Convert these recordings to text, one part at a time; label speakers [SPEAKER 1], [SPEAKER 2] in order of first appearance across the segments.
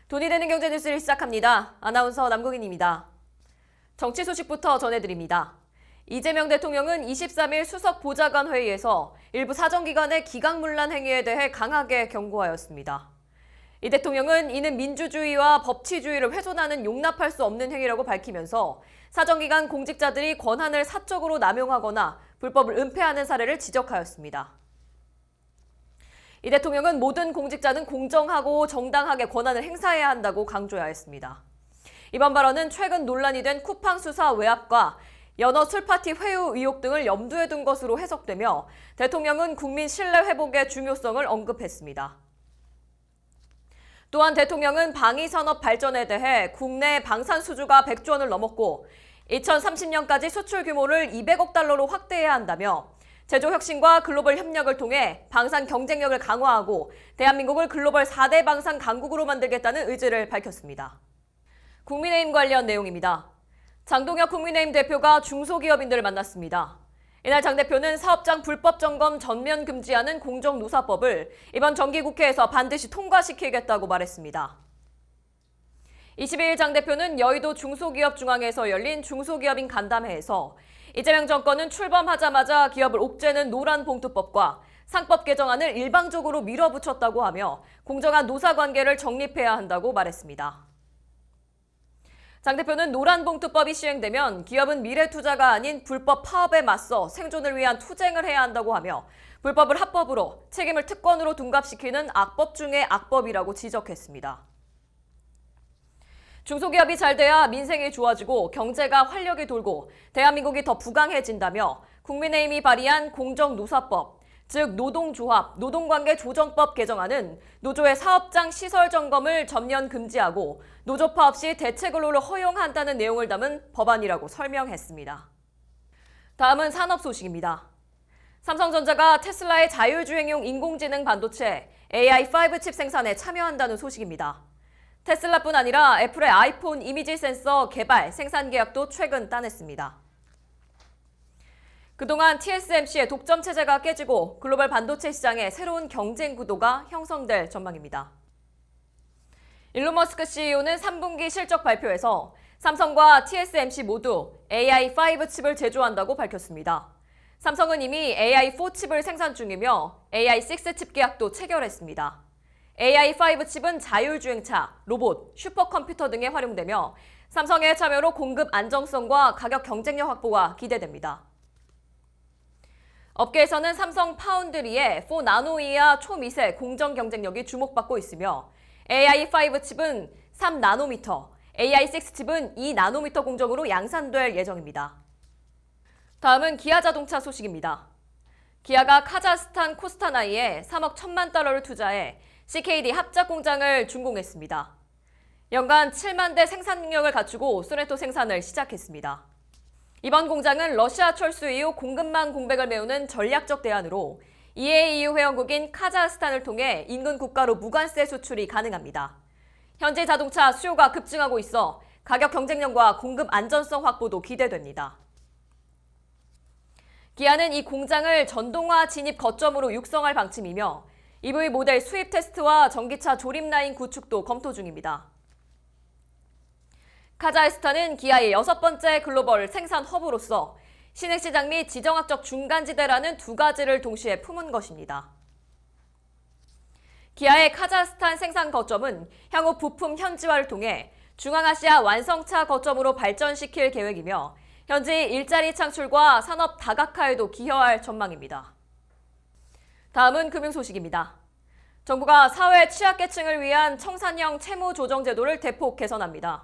[SPEAKER 1] 돈이 되는 경제 뉴스를 시작합니다. 아나운서 남궁인입니다. 정치 소식부터 전해드립니다. 이재명 대통령은 23일 수석 보좌관 회의에서 일부 사정기관의 기각문란 행위에 대해 강하게 경고하였습니다. 이 대통령은 이는 민주주의와 법치주의를 훼손하는 용납할 수 없는 행위라고 밝히면서 사정기관 공직자들이 권한을 사적으로 남용하거나 불법을 은폐하는 사례를 지적하였습니다. 이 대통령은 모든 공직자는 공정하고 정당하게 권한을 행사해야 한다고 강조하였습니다. 이번 발언은 최근 논란이 된 쿠팡 수사 외압과 연어 술파티 회유 의혹 등을 염두에 둔 것으로 해석되며 대통령은 국민 신뢰 회복의 중요성을 언급했습니다. 또한 대통령은 방위산업 발전에 대해 국내 방산 수주가 100조 원을 넘었고 2030년까지 수출 규모를 200억 달러로 확대해야 한다며 제조 혁신과 글로벌 협력을 통해 방산 경쟁력을 강화하고 대한민국을 글로벌 4대 방산 강국으로 만들겠다는 의지를 밝혔습니다. 국민의힘 관련 내용입니다. 장동혁 국민의힘 대표가 중소기업인들을 만났습니다. 이날 장 대표는 사업장 불법 점검 전면 금지하는 공정노사법을 이번 정기국회에서 반드시 통과시키겠다고 말했습니다. 22일 장 대표는 여의도 중소기업중앙회에서 열린 중소기업인 간담회에서 이재명 정권은 출범하자마자 기업을 옥죄는 노란봉투법과 상법 개정안을 일방적으로 밀어붙였다고 하며 공정한 노사관계를 정립해야 한다고 말했습니다. 장 대표는 노란봉투법이 시행되면 기업은 미래투자가 아닌 불법 파업에 맞서 생존을 위한 투쟁을 해야 한다고 하며 불법을 합법으로 책임을 특권으로 둔갑시키는 악법 중의 악법이라고 지적했습니다. 중소기업이 잘 돼야 민생이 좋아지고 경제가 활력이 돌고 대한민국이 더 부강해진다며 국민의힘이 발의한 공정노사법, 즉 노동조합, 노동관계조정법 개정안은 노조의 사업장 시설 점검을 전면 금지하고 노조 파업 시 대체 근로를 허용한다는 내용을 담은 법안이라고 설명했습니다. 다음은 산업 소식입니다. 삼성전자가 테슬라의 자율주행용 인공지능 반도체 AI5 칩 생산에 참여한다는 소식입니다. 테슬라뿐 아니라 애플의 아이폰 이미지 센서 개발, 생산 계약도 최근 따냈습니다. 그동안 TSMC의 독점 체제가 깨지고 글로벌 반도체 시장에 새로운 경쟁 구도가 형성될 전망입니다. 일론 머스크 CEO는 3분기 실적 발표에서 삼성과 TSMC 모두 AI5 칩을 제조한다고 밝혔습니다. 삼성은 이미 AI4 칩을 생산 중이며 AI6 칩 계약도 체결했습니다. AI5 칩은 자율주행차, 로봇, 슈퍼컴퓨터 등에 활용되며 삼성의 참여로 공급 안정성과 가격 경쟁력 확보가 기대됩니다. 업계에서는 삼성 파운드리의 4나노 이하 초미세 공정 경쟁력이 주목받고 있으며 AI5 칩은 3나노미터, AI6 칩은 2나노미터 공정으로 양산될 예정입니다. 다음은 기아 자동차 소식입니다. 기아가 카자흐스탄 코스타나이에 3억 1천만 달러를 투자해 CKD 합작 공장을 준공했습니다. 연간 7만 대 생산 능력을 갖추고 소네토 생산을 시작했습니다. 이번 공장은 러시아 철수 이후 공급망 공백을 메우는 전략적 대안으로 EAEU 회원국인 카자흐스탄을 통해 인근 국가로 무관세 수출이 가능합니다. 현재 자동차 수요가 급증하고 있어 가격 경쟁력과 공급 안전성 확보도 기대됩니다. 기아는 이 공장을 전동화 진입 거점으로 육성할 방침이며 EV 모델 수입 테스트와 전기차 조립 라인 구축도 검토 중입니다. 카자흐스탄은 기아의 6번째 글로벌 생산 허브로서 신흥시장 및 지정학적 중간지대라는 두 가지를 동시에 품은 것입니다. 기아의 카자흐스탄 생산 거점은 향후 부품 현지화를 통해 중앙아시아 완성차 거점으로 발전시킬 계획이며 현지 일자리 창출과 산업 다각화에도 기여할 전망입니다. 다음은 금융 소식입니다. 정부가 사회 취약계층을 위한 청산형 채무조정제도를 대폭 개선합니다.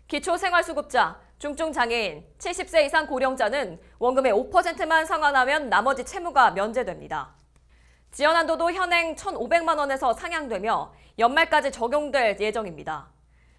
[SPEAKER 1] 기초생활수급자, 중증장애인, 70세 이상 고령자는 원금의 5%만 상환하면 나머지 채무가 면제됩니다. 지원한도도 현행 1,500만 원에서 상향되며 연말까지 적용될 예정입니다.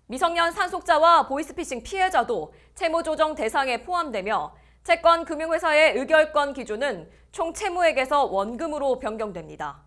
[SPEAKER 1] 미성년 상속자와 보이스피싱 피해자도 채무조정 대상에 포함되며 채권 금융회사의 의결권 기준은 총 채무액에서 원금으로 변경됩니다.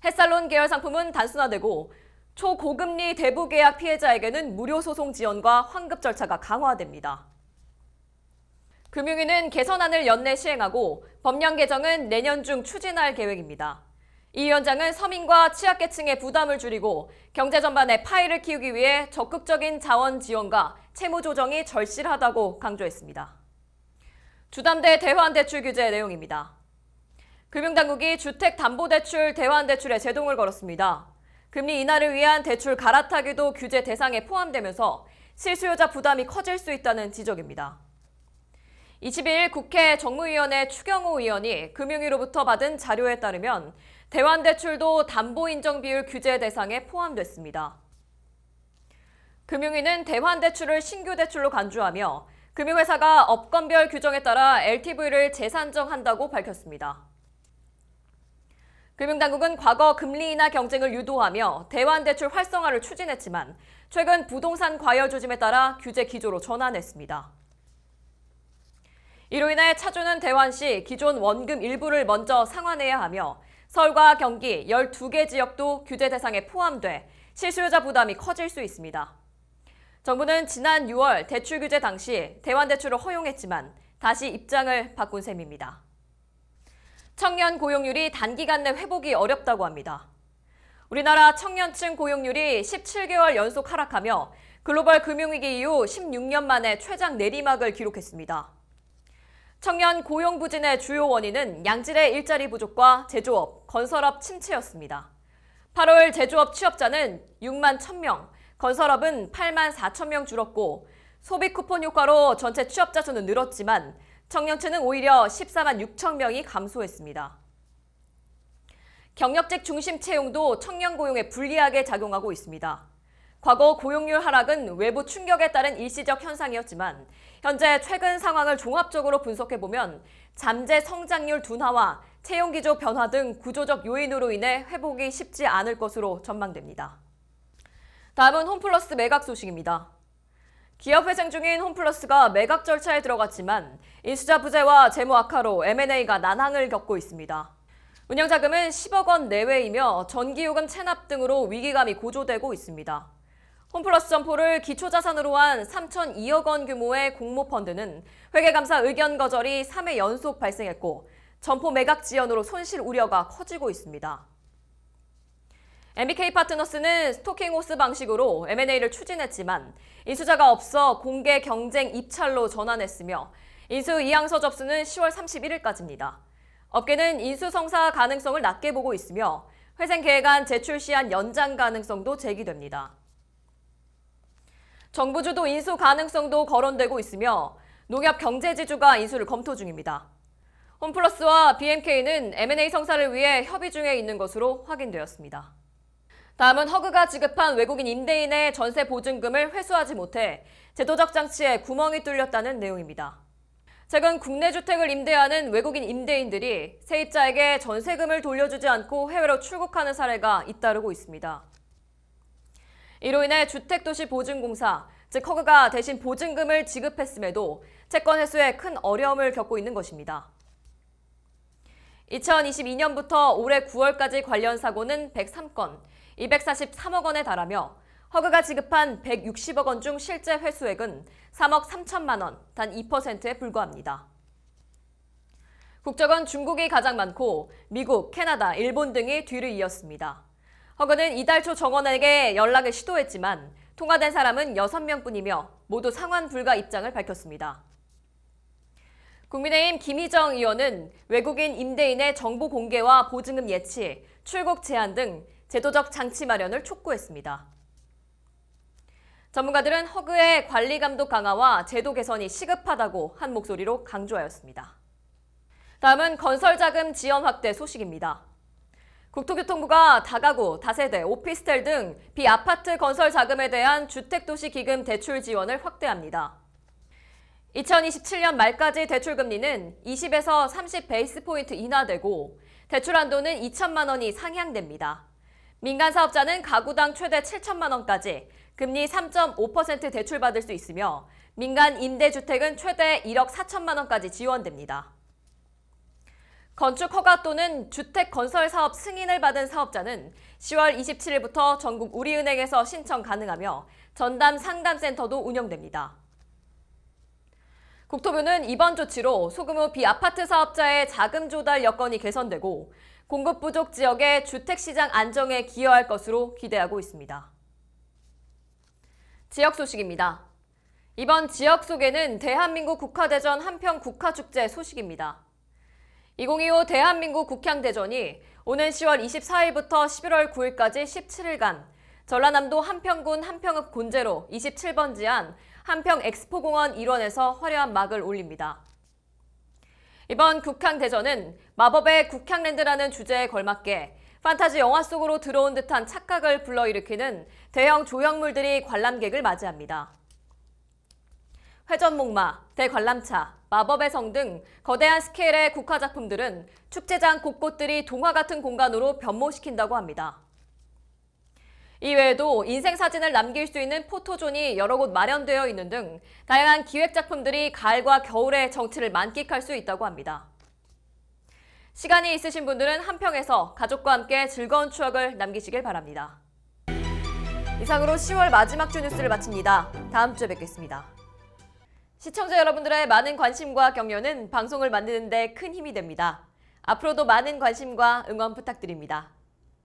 [SPEAKER 1] 햇살론 계열 상품은 단순화되고 초고금리 대부 계약 피해자에게는 무료 소송 지원과 환급 절차가 강화됩니다. 금융위는 개선안을 연내 시행하고 법령 개정은 내년 중 추진할 계획입니다. 이 위원장은 서민과 취약계층의 부담을 줄이고 경제 전반의 파이를 키우기 위해 적극적인 자원 지원과 채무 조정이 절실하다고 강조했습니다. 주담대 대환대출 규제 내용입니다. 금융당국이 주택담보대출 대환대출에 제동을 걸었습니다. 금리 인하를 위한 대출 갈아타기도 규제 대상에 포함되면서 실수요자 부담이 커질 수 있다는 지적입니다. 22일 국회 정무위원회 추경호 의원이 금융위로부터 받은 자료에 따르면 대환대출도 담보인정 비율 규제 대상에 포함됐습니다. 금융위는 대환대출을 신규 대출로 간주하며 금융회사가 업건별 규정에 따라 LTV를 재산정한다고 밝혔습니다. 금융당국은 과거 금리 인하 경쟁을 유도하며 대환대출 활성화를 추진했지만 최근 부동산 과열 조짐에 따라 규제 기조로 전환했습니다. 이로 인해 차주는 대환 시 기존 원금 일부를 먼저 상환해야 하며 서울과 경기 12개 지역도 규제 대상에 포함돼 실수요자 부담이 커질 수 있습니다. 정부는 지난 6월 대출 규제 당시 대환대출을 허용했지만 다시 입장을 바꾼 셈입니다. 청년 고용률이 단기간 내 회복이 어렵다고 합니다. 우리나라 청년층 고용률이 17개월 연속 하락하며 글로벌 금융위기 이후 16년 만에 최장 내리막을 기록했습니다. 청년 고용 부진의 주요 원인은 양질의 일자리 부족과 제조업, 건설업 침체였습니다. 8월 제조업 취업자는 6만 1,000명, 건설업은 8만 4천 명 줄었고 소비 쿠폰 효과로 전체 취업자 수는 늘었지만 청년층은 오히려 14만 6천 명이 감소했습니다. 경력직 중심 채용도 청년 고용에 불리하게 작용하고 있습니다. 과거 고용률 하락은 외부 충격에 따른 일시적 현상이었지만 현재 최근 상황을 종합적으로 분석해보면 잠재 성장률 둔화와 채용기조 변화 등 구조적 요인으로 인해 회복이 쉽지 않을 것으로 전망됩니다. 다음은 홈플러스 매각 소식입니다. 기업 회생 중인 홈플러스가 매각 절차에 들어갔지만 인수자 부재와 재무 악화로 M&A가 난항을 겪고 있습니다. 운영자금은 10억 원 내외이며 전기요금 체납 등으로 위기감이 고조되고 있습니다. 홈플러스 점포를 기초자산으로 한 3,002억 원 규모의 공모펀드는 회계감사 의견 거절이 3회 연속 발생했고 점포 매각 지연으로 손실 우려가 커지고 있습니다. MBK 파트너스는 스토킹 호스 방식으로 M&A를 추진했지만 인수자가 없어 공개 경쟁 입찰로 전환했으며 인수 이항서 접수는 10월 31일까지입니다. 업계는 인수 성사 가능성을 낮게 보고 있으며 회생 계획안 제출 시한 연장 가능성도 제기됩니다. 정부주도 인수 가능성도 거론되고 있으며 농협경제지주가 인수를 검토 중입니다. 홈플러스와 BMK는 M&A 성사를 위해 협의 중에 있는 것으로 확인되었습니다. 다음은 허그가 지급한 외국인 임대인의 전세 보증금을 회수하지 못해 제도적 장치에 구멍이 뚫렸다는 내용입니다. 최근 국내 주택을 임대하는 외국인 임대인들이 세입자에게 전세금을 돌려주지 않고 해외로 출국하는 사례가 잇따르고 있습니다. 이로 인해 주택도시보증공사, 즉 허그가 대신 보증금을 지급했음에도 채권 회수에 큰 어려움을 겪고 있는 것입니다. 2022년부터 올해 9월까지 관련 사고는 103건, 243억 원에 달하며 허그가 지급한 160억 원 중 실제 회수액은 3억 3천만 원, 단 2%에 불과합니다. 국적은 중국이 가장 많고 미국, 캐나다, 일본 등이 뒤를 이었습니다. 허그는 이달 초 정원에게 연락을 시도했지만 통화된 사람은 6명뿐이며 모두 상환 불가 입장을 밝혔습니다. 국민의힘 김희정 의원은 외국인 임대인의 정보 공개와 보증금 예치, 출국 제한 등 제도적 장치 마련을 촉구했습니다. 전문가들은 허그의 관리 감독 강화와 제도 개선이 시급하다고 한 목소리로 강조하였습니다. 다음은 건설자금 지원 확대 소식입니다. 국토교통부가 다가구, 다세대, 오피스텔 등 비아파트 건설 자금에 대한 주택도시기금 대출 지원을 확대합니다. 2027년 말까지 대출금리는 20에서 30 베이스포인트 인하되고 대출 한도는 2천만 원이 상향됩니다. 민간 사업자는 가구당 최대 7천만 원까지 금리 3.5% 대출받을 수 있으며 민간 임대주택은 최대 1억 4천만 원까지 지원됩니다. 건축 허가 또는 주택 건설 사업 승인을 받은 사업자는 10월 27일부터 전국 우리은행에서 신청 가능하며 전담 상담센터도 운영됩니다. 국토부는 이번 조치로 소규모 비아파트 사업자의 자금 조달 여건이 개선되고 공급 부족 지역의 주택시장 안정에 기여할 것으로 기대하고 있습니다. 지역 소식입니다. 이번 지역 소개는 대한민국 국화대전 한평국화축제 소식입니다. 2025 대한민국 국향대전이 오는 10월 24일부터 11월 9일까지 17일간 전라남도 한평군 한평읍 곤제로 27번 지안 한평엑스포공원 일원에서 화려한 막을 올립니다. 이번 국향대전은 마법의 국향랜드라는 주제에 걸맞게 판타지 영화 속으로 들어온 듯한 착각을 불러일으키는 대형 조형물들이 관람객을 맞이합니다. 회전목마, 대관람차, 마법의 성 등 거대한 스케일의 국화작품들은 축제장 곳곳들이 동화 같은 공간으로 변모시킨다고 합니다. 이외에도 인생사진을 남길 수 있는 포토존이 여러 곳 마련되어 있는 등 다양한 기획작품들이 가을과 겨울의 정취를 만끽할 수 있다고 합니다. 시간이 있으신 분들은 한평에서 가족과 함께 즐거운 추억을 남기시길 바랍니다. 이상으로 10월 마지막 주 뉴스를 마칩니다. 다음 주에 뵙겠습니다. 시청자 여러분들의 많은 관심과 격려는 방송을 만드는 데 큰 힘이 됩니다. 앞으로도 많은 관심과 응원 부탁드립니다.